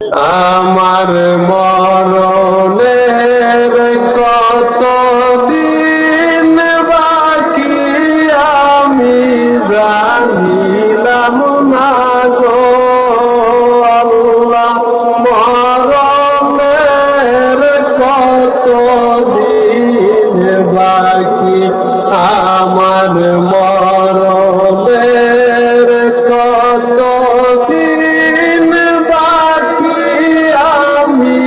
আমার মরণের কত দিন বাকি আমি জানিলাম না গো আল্লাহ। মরণের কত দিন বাকি আমার মরণের কত দিন বাকি আমি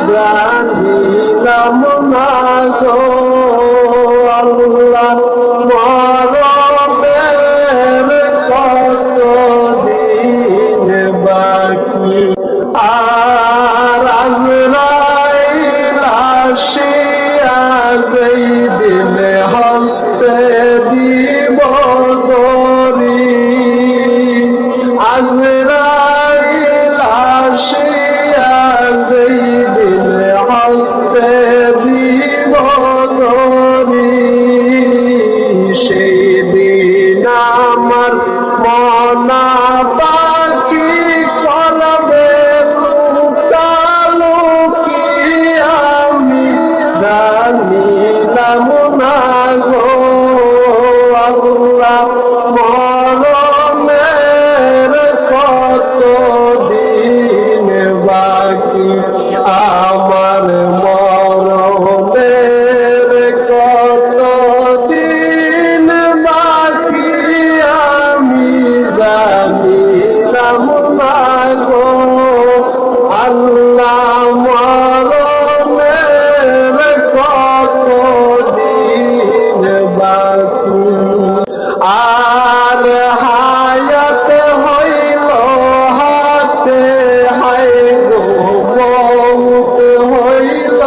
জানিলাম না গো আল্লাহ। মরণের কত দিন বাকি আর আজরাইল আসিয়া যেই দিন হস্তে দিব দরি, আজরাইল আসিয়া যেই দিন হস্তে দিব দরি, সেই দিন আমার মনা পাখি করবে লুকালুকি আমি জানিলাম না গো আল্লাহ। মরণের কত দিন বাকি আমার মরণের কত দিন বাকি আমি জানিলাম না গো আল্লাহ। মরণের কত দিন বাকি আর হায়াত হইল হাতে হায় গো মৌত হইল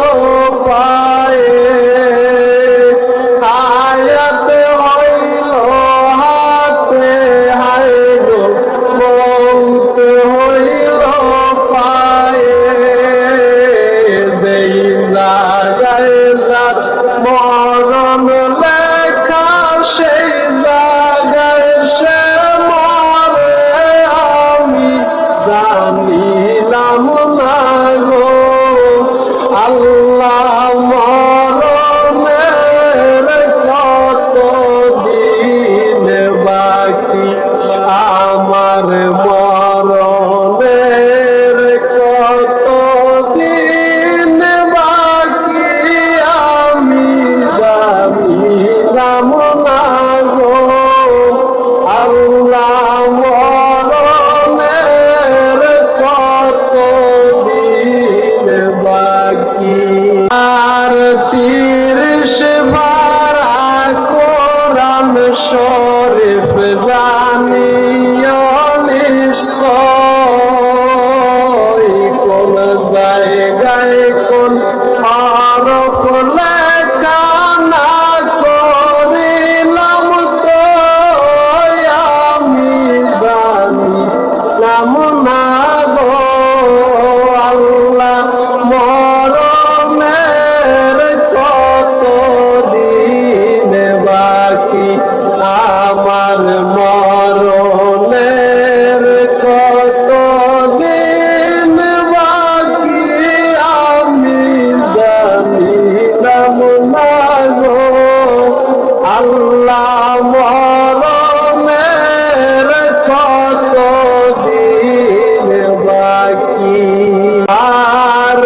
পায়ে, হায়াত হইল হাতে হায় গো মৌত হইল পায়ে, যেই জায়গায় যার মরণ লেখা সেই জায়গায় সে মরে আমি জানিলাম না গো আল্লাহ। মরণের কত দিন বাকি আমার মরণের কত দিন বাকি আমি জানিলাম না গো আল্লাহ। মরণের কত দিন বাকি আর 30 পারা কোরআন শরীফ জানিও নিশ্চয় কোন জায়গায় কোন হরফ লেখা না করিলাম তো আমি জানিলাম না গো আল্লাহ। মরণের কত দিন বাকি আমার মরণের কত দিন বাকি আমি জানিলাম না গো আল্লাহ। মরণের কত দিন বাকি আর